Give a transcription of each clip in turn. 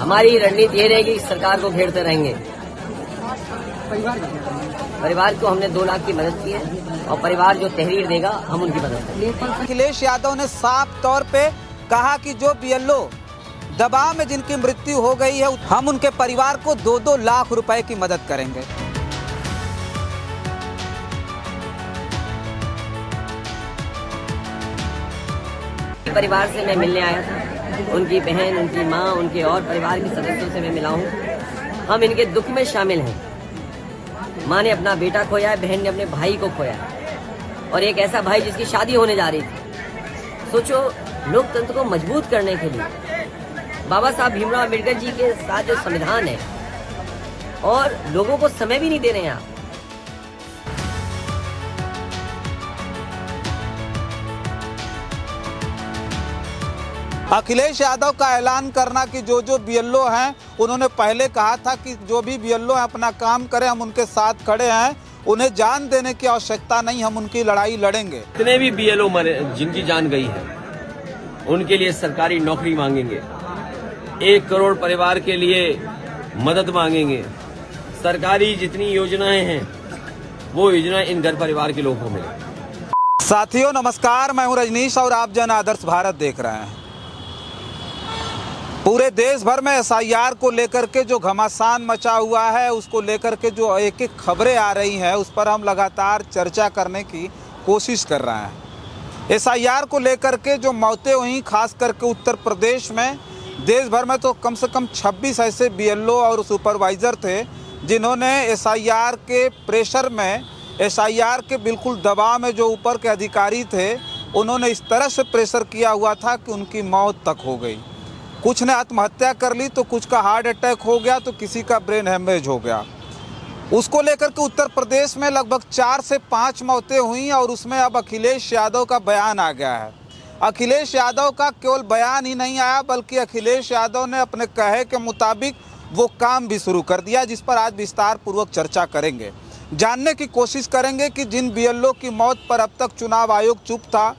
हमारी रणनीति ये रहेगी कि सरकार को घेरते रहेंगे। परिवार को हमने 2 लाख की मदद की है और परिवार जो तहरीर देगा हम उनकी मदद करेंगे। अखिलेश यादव ने साफ तौर पे कहा कि जो बीएलओ दबाव में जिनकी मृत्यु हो गई है हम उनके परिवार को 2-2 लाख रुपए की मदद करेंगे। परिवार से मैं मिलने आया था, उनकी बहन, उनकी माँ, उनके और परिवार के सदस्यों से मैं मिला हूँ। हम इनके दुख में शामिल हैं। माँ ने अपना बेटा खोया है, बहन ने अपने भाई को खोया है और एक ऐसा भाई जिसकी शादी होने जा रही थी। सोचो, लोकतंत्र को मजबूत करने के लिए बाबा साहब भीमराव अम्बेडकर जी के साथ जो संविधान है और लोगों को समय भी नहीं दे रहे हैं आप। अखिलेश यादव का ऐलान करना कि जो बीएलओ हैं उन्होंने पहले कहा था कि जो भी बीएलओ हैं अपना काम करें, हम उनके साथ खड़े हैं, उन्हें जान देने की आवश्यकता नहीं, हम उनकी लड़ाई लड़ेंगे। जितने भी बीएलओ मरे जिनकी जान गई है उनके लिए सरकारी नौकरी मांगेंगे, 1 करोड़ परिवार के लिए मदद मांगेंगे। सरकारी जितनी योजनाएं हैं वो योजना इन घर परिवार के लोगों को मिले। साथियों नमस्कार, मैं हूं रजनीश और आप जन आदर्श भारत देख रहे हैं। पूरे देश भर में एसआईआर को लेकर के जो घमासान मचा हुआ है, उसको लेकर के जो एक एक खबरें आ रही हैं, उस पर हम लगातार चर्चा करने की कोशिश कर रहे हैं। एसआईआर को लेकर के जो मौतें हुई, खास करके उत्तर प्रदेश में, देश भर में तो कम से कम 26 ऐसे बीएलओ और सुपरवाइज़र थे जिन्होंने एसआईआर के प्रेशर में, एसआईआर के बिल्कुल दबाव में, जो ऊपर के अधिकारी थे उन्होंने इस तरह से प्रेशर किया हुआ था कि उनकी मौत तक हो गई। कुछ ने आत्महत्या कर ली, तो कुछ का हार्ट अटैक हो गया, तो किसी का ब्रेन हैमरेज हो गया। उसको लेकर के उत्तर प्रदेश में लगभग 4 से 5 मौतें हुई और उसमें अब अखिलेश यादव का बयान आ गया है। अखिलेश यादव का केवल बयान ही नहीं आया, बल्कि अखिलेश यादव ने अपने कहे के मुताबिक वो काम भी शुरू कर दिया, जिस पर आज विस्तार पूर्वक चर्चा करेंगे। जानने की कोशिश करेंगे कि जिन बीएलओ की मौत पर अब तक चुनाव आयोग चुप था,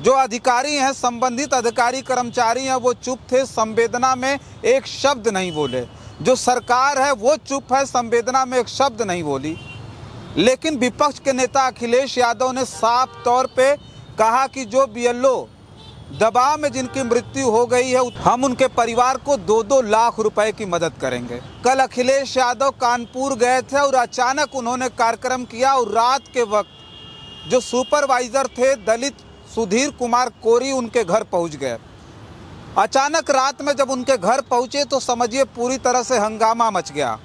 जो अधिकारी हैं, संबंधित अधिकारी कर्मचारी हैं, वो चुप थे, संवेदना में एक शब्द नहीं बोले। जो सरकार है वो चुप है, संवेदना में एक शब्द नहीं बोली। लेकिन विपक्ष के नेता अखिलेश यादव ने साफ तौर पे कहा कि जो बीएलओ दबाव में जिनकी मृत्यु हो गई है हम उनके परिवार को 2-2 लाख रुपए की मदद करेंगे। कल अखिलेश यादव कानपुर गए थे और अचानक उन्होंने कार्यक्रम किया और रात के वक्त जो सुपरवाइजर थे दलित सुधीर कुमार कोरी उनके घर पहुंच गए। अचानक रात में जब उनके घर पहुंचे तो समझिए पूरी तरह से हंगामा मच गया।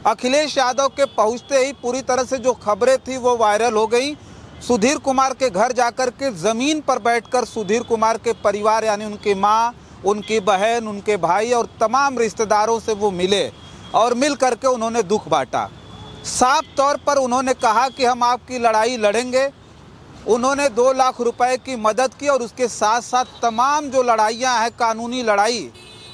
अखिलेश यादव के पहुंचते ही पूरी तरह से जो खबरें थी वो वायरल हो गई। सुधीर कुमार के घर जाकर के ज़मीन पर बैठकर सुधीर कुमार के परिवार यानी उनकी माँ, उनकी बहन, उनके भाई और तमाम रिश्तेदारों से वो मिले और मिल करके उन्होंने दुख बांटा। साफ तौर पर उन्होंने कहा कि हम आपकी लड़ाई लड़ेंगे। उन्होंने 2 लाख रुपए की मदद की और उसके साथ साथ तमाम जो लड़ाइयाँ हैं, कानूनी लड़ाई,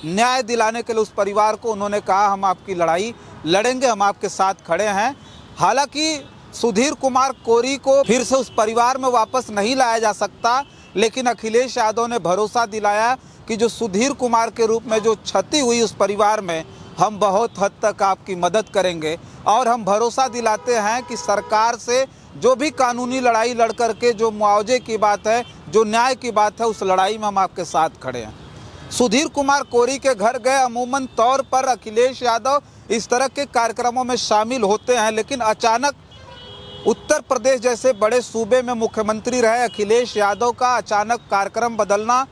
न्याय दिलाने के लिए उस परिवार को उन्होंने कहा हम आपकी लड़ाई लड़ेंगे, हम आपके साथ खड़े हैं। हालांकि सुधीर कुमार कोरी को फिर से उस परिवार में वापस नहीं लाया जा सकता, लेकिन अखिलेश यादव ने भरोसा दिलाया कि जो सुधीर कुमार के रूप में जो क्षति हुई उस परिवार में, हम बहुत हद तक आपकी मदद करेंगे और हम भरोसा दिलाते हैं कि सरकार से जो भी कानूनी लड़ाई लड़ करके जो मुआवजे की बात है, जो न्याय की बात है, उस लड़ाई में हम आपके साथ खड़े हैं। सुधीर कुमार कोरी के घर गए। अमूमन तौर पर अखिलेश यादव इस तरह के कार्यक्रमों में शामिल होते हैं, लेकिन अचानक उत्तर प्रदेश जैसे बड़े सूबे में मुख्यमंत्री रहे अखिलेश यादव का अचानक कार्यक्रम बदलना,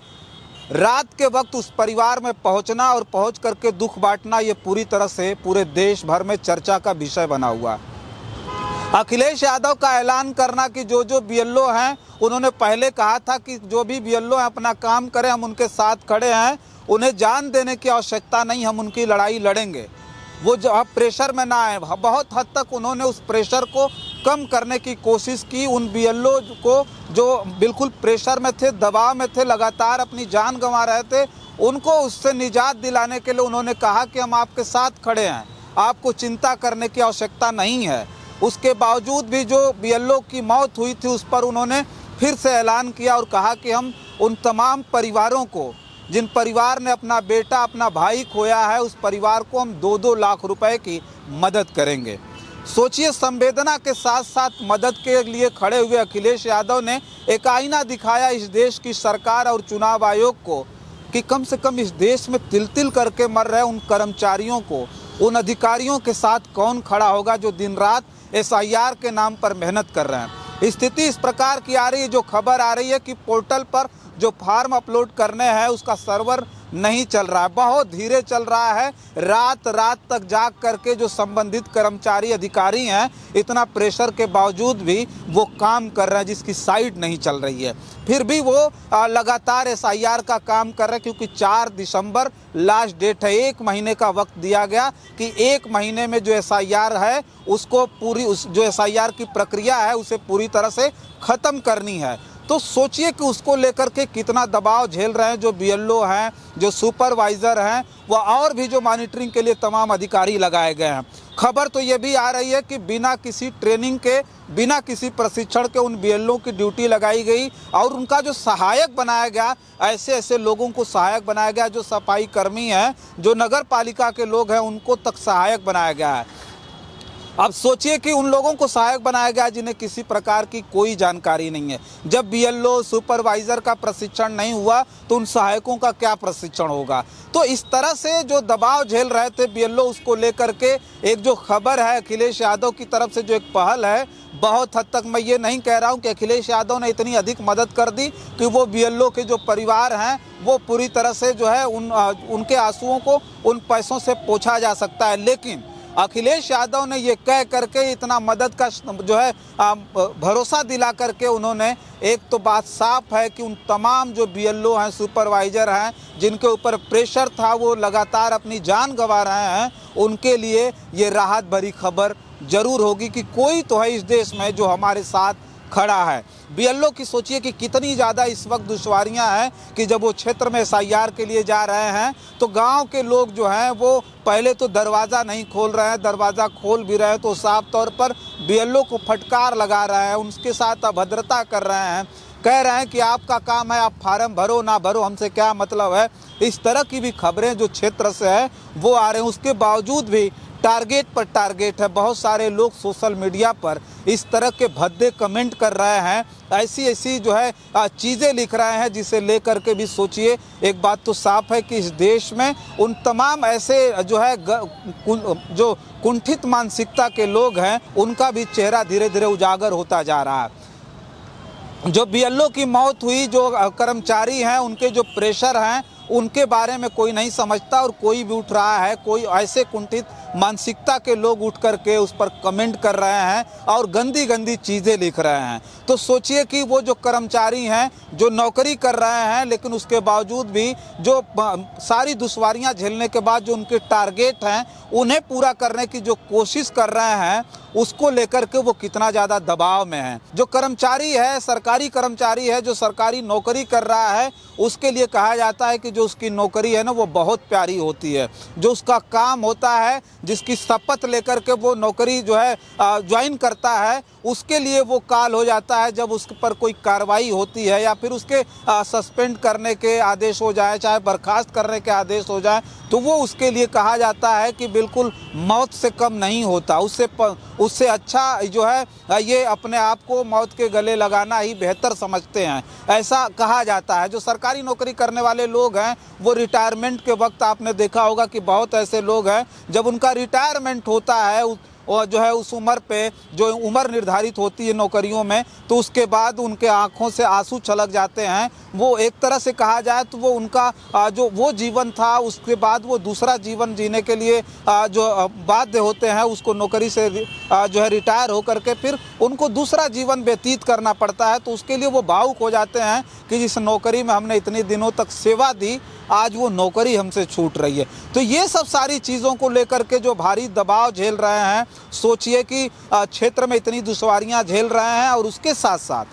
रात के वक्त उस परिवार में पहुंचना और पहुंच करके दुख बांटना, ये पूरी तरह से पूरे देश भर में चर्चा का विषय बना हुआ। अखिलेश यादव का ऐलान करना कि जो बीएलओ हैं उन्होंने पहले कहा था कि जो भी बीएलओ हैं अपना काम करें, हम उनके साथ खड़े हैं, उन्हें जान देने की आवश्यकता नहीं, हम उनकी लड़ाई लड़ेंगे। वो जो अब प्रेशर में ना आए, बहुत हद तक उन्होंने उस प्रेशर को कम करने की कोशिश की। उन बीएलओ को जो बिल्कुल प्रेशर में थे, दबाव में थे, लगातार अपनी जान गंवा रहे थे, उनको उससे निजात दिलाने के लिए उन्होंने कहा कि हम आपके साथ खड़े हैं, आपको चिंता करने की आवश्यकता नहीं है। उसके बावजूद भी जो बीएलओ की मौत हुई थी उस पर उन्होंने फिर से ऐलान किया और कहा कि हम उन तमाम परिवारों को जिन परिवार ने अपना बेटा अपना भाई खोया है उस परिवार को हम 2-2 लाख रुपए की मदद करेंगे। सोचिए, संवेदना के साथ साथ मदद के लिए खड़े हुए अखिलेश यादव ने एक आईना दिखाया इस देश की सरकार और चुनाव आयोग को कि कम से कम इस देश में तिल तिल करके मर रहे उन कर्मचारियों को, उन अधिकारियों के साथ कौन खड़ा होगा जो दिन रात SIR के नाम पर मेहनत कर रहे हैं। स्थिति इस प्रकार की आ रही है, जो खबर आ रही है कि पोर्टल पर जो फॉर्म अपलोड करने हैं उसका सर्वर नहीं चल रहा है, बहुत धीरे चल रहा है। रात रात तक जाग करके जो संबंधित कर्मचारी अधिकारी हैं इतना प्रेशर के बावजूद भी वो काम कर रहे हैं, जिसकी साइट नहीं चल रही है। फिर भी वो लगातार SIR का काम कर रहे हैं, क्योंकि 4 दिसंबर लास्ट डेट है। 1 महीने का वक्त दिया गया कि 1 महीने में जो SIR है उसको जो SIR की प्रक्रिया है उसे पूरी तरह से ख़त्म करनी है। तो सोचिए कि उसको लेकर के कितना दबाव झेल रहे हैं जो BLO हैं, जो सुपरवाइज़र हैं, व और भी जो मॉनिटरिंग के लिए तमाम अधिकारी लगाए गए हैं। खबर तो ये भी आ रही है कि बिना किसी ट्रेनिंग के, बिना किसी प्रशिक्षण के उन BLO की ड्यूटी लगाई गई और उनका जो सहायक बनाया गया, ऐसे ऐसे लोगों को सहायक बनाया गया जो सफाई कर्मी हैं, जो नगर पालिका के लोग हैं, उनको तक सहायक बनाया गया है। अब सोचिए कि उन लोगों को सहायक बनाया गया जिन्हें किसी प्रकार की कोई जानकारी नहीं है। जब BLO सुपरवाइज़र का प्रशिक्षण नहीं हुआ तो उन सहायकों का क्या प्रशिक्षण होगा। तो इस तरह से जो दबाव झेल रहे थे BLO, उसको लेकर के एक जो खबर है अखिलेश यादव की तरफ से जो एक पहल है, बहुत हद तक मैं ये नहीं कह रहा हूँ कि अखिलेश यादव ने इतनी अधिक मदद कर दी कि वो BLO के जो परिवार हैं वो पूरी तरह से जो है उनके आंसुओं को उन पैसों से पोंछा जा सकता है। लेकिन अखिलेश यादव ने ये कह करके इतना मदद का जो है भरोसा दिला करके उन्होंने, एक तो बात साफ है कि उन तमाम जो BLO हैं, सुपरवाइज़र हैं, जिनके ऊपर प्रेशर था, वो लगातार अपनी जान गंवा रहे हैं, उनके लिए ये राहत भरी खबर ज़रूर होगी कि कोई तो है इस देश में जो हमारे साथ खड़ा है। BLO की सोचिए कि कितनी ज़्यादा इस वक्त दुश्वारियां हैं कि जब वो क्षेत्र में SIR के लिए जा रहे हैं तो गांव के लोग जो हैं वो पहले तो दरवाज़ा नहीं खोल रहे हैं, दरवाज़ा खोल भी रहे हैं तो साफ तौर पर BLO को फटकार लगा रहे हैं, उनके साथ अभद्रता कर रहे हैं, कह रहे हैं कि आपका काम है, आप फार्म भरो ना भरो, हमसे क्या मतलब है। इस तरह की भी खबरें जो क्षेत्र से है वो आ रहे हैं। उसके बावजूद भी टारगेट पर टारगेट है। बहुत सारे लोग सोशल मीडिया पर इस तरह के भद्दे कमेंट कर रहे हैं, ऐसी ऐसी जो है चीज़ें लिख रहे हैं, जिसे लेकर के भी सोचिए। एक बात तो साफ है कि इस देश में उन तमाम ऐसे जो है जो कुंठित मानसिकता के लोग हैं उनका भी चेहरा धीरे धीरे उजागर होता जा रहा है। जो BLO की मौत हुई, जो कर्मचारी हैं, उनके जो प्रेशर हैं, उनके बारे में कोई नहीं समझता और कोई भी उठ रहा है। कोई ऐसे कुंठित मानसिकता के लोग उठ करके उस पर कमेंट कर रहे हैं और गंदी गंदी चीज़ें लिख रहे हैं। तो सोचिए कि वो जो कर्मचारी हैं जो नौकरी कर रहे हैं, लेकिन उसके बावजूद भी जो सारी दुश्वारियां झेलने के बाद जो उनके टारगेट हैं उन्हें पूरा करने की जो कोशिश कर रहे हैं, उसको लेकर के वो कितना ज़्यादा दबाव में है। जो कर्मचारी है, सरकारी कर्मचारी है, जो सरकारी नौकरी कर रहा है, उसके लिए कहा जाता है कि जो उसकी नौकरी है ना वो बहुत प्यारी होती है। जो उसका काम होता है, जिसकी शपथ लेकर के वो नौकरी जो है ज्वाइन करता है, उसके लिए वो काल हो जाता है जब उस पर कोई कार्रवाई होती है या फिर उसके सस्पेंड करने के आदेश हो जाए, चाहे बर्खास्त करने के आदेश हो जाए, तो वो उसके लिए कहा जाता है कि बिल्कुल मौत से कम नहीं होता। उससे अच्छा जो है ये अपने आप को मौत के गले लगाना ही बेहतर समझते हैं, ऐसा कहा जाता है। जो सरकारी नौकरी करने वाले लोग हैं वो रिटायरमेंट के वक्त आपने देखा होगा कि बहुत ऐसे लोग हैं जब उनका रिटायरमेंट होता है और जो है उस उम्र पे जो उम्र निर्धारित होती है नौकरियों में, तो उसके बाद उनके आंखों से आंसू छलक जाते हैं। वो एक तरह से कहा जाए तो वो उनका जो वो जीवन था उसके बाद वो दूसरा जीवन जीने के लिए जो बाध्य होते हैं, उसको नौकरी से जो है रिटायर होकर के फिर उनको दूसरा जीवन व्यतीत करना पड़ता है। तो उसके लिए वो भावुक हो जाते हैं कि जिस नौकरी में हमने इतने दिनों तक सेवा दी, आज वो नौकरी हमसे छूट रही है। तो ये सब सारी चीज़ों को लेकर के जो भारी दबाव झेल रहे हैं, सोचिए कि क्षेत्र में इतनी दुश्वारियां झेल रहे हैं और उसके साथ साथ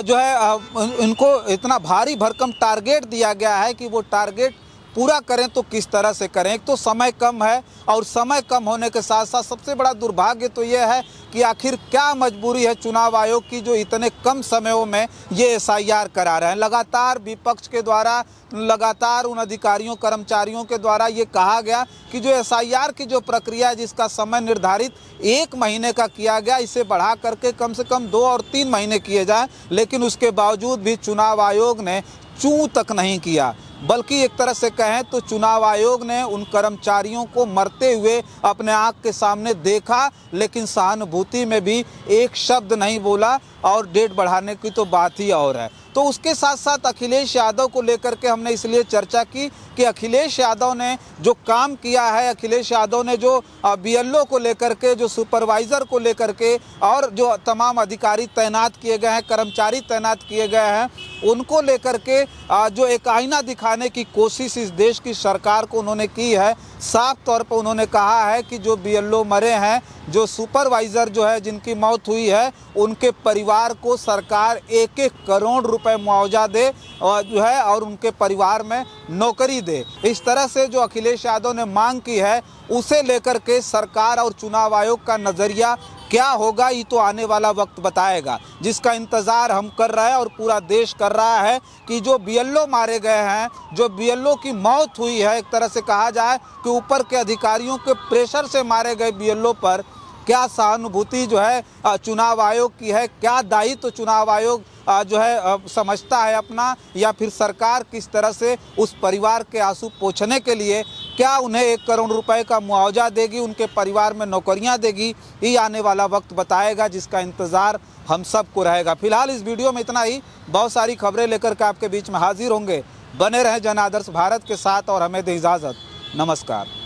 जो है इनको इतना भारी भरकम टारगेट दिया गया है कि वो टारगेट पूरा करें तो किस तरह से करें। एक तो समय कम है और समय कम होने के साथ साथ सबसे बड़ा दुर्भाग्य तो यह है कि आखिर क्या मजबूरी है चुनाव आयोग की जो इतने कम समयों में ये SIR करा रहे हैं। लगातार विपक्ष के द्वारा, लगातार उन अधिकारियों कर्मचारियों के द्वारा ये कहा गया कि जो SIR की जो प्रक्रिया है जिसका समय निर्धारित 1 महीने का किया गया, इसे बढ़ा करके कम से कम 2 और 3 महीने किए जाए, लेकिन उसके बावजूद भी चुनाव आयोग ने चूं तक नहीं किया। बल्कि एक तरह से कहें तो चुनाव आयोग ने उन कर्मचारियों को मरते हुए अपने आंख के सामने देखा, लेकिन सहानुभूति में भी एक शब्द नहीं बोला और डेट बढ़ाने की तो बात ही और है। तो उसके साथ साथ अखिलेश यादव को लेकर के हमने इसलिए चर्चा की कि अखिलेश यादव ने जो काम किया है, अखिलेश यादव ने जो BLO को लेकर के, जो सुपरवाइज़र को लेकर के और जो तमाम अधिकारी तैनात किए गए हैं, कर्मचारी तैनात किए गए हैं, उनको लेकर के जो एक आईना दिखाने की कोशिश इस देश की सरकार को उन्होंने की है। साफ तौर पर उन्होंने कहा है कि जो BLO मरे हैं, जो सुपरवाइज़र जो है जिनकी मौत हुई है, उनके परिवार को सरकार 1-1 करोड़ रुपए मुआवजा दे और जो है और उनके परिवार में नौकरी दे। इस तरह से जो अखिलेश यादव ने मांग की है, उसे लेकर के सरकार और चुनाव आयोग का नज़रिया क्या होगा ये तो आने वाला वक्त बताएगा, जिसका इंतज़ार हम कर रहे हैं और पूरा देश कर रहा है कि जो BLO मारे गए हैं, जो BLO की मौत हुई है, एक तरह से कहा जाए कि ऊपर के अधिकारियों के प्रेशर से मारे गए BLO पर क्या सहानुभूति जो है चुनाव आयोग की है, क्या दायित्व चुनाव आयोग जो है समझता है अपना, या फिर सरकार किस तरह से उस परिवार के आंसू पोंछने के लिए क्या उन्हें 1 करोड़ रुपए का मुआवजा देगी, उनके परिवार में नौकरियां देगी, ये आने वाला वक्त बताएगा, जिसका इंतज़ार हम सबको रहेगा। फिलहाल इस वीडियो में इतना ही। बहुत सारी खबरें लेकर के आपके बीच में हाजिर होंगे। बने रहें जन आदर्श भारत के साथ और हमें दें इजाज़त। नमस्कार।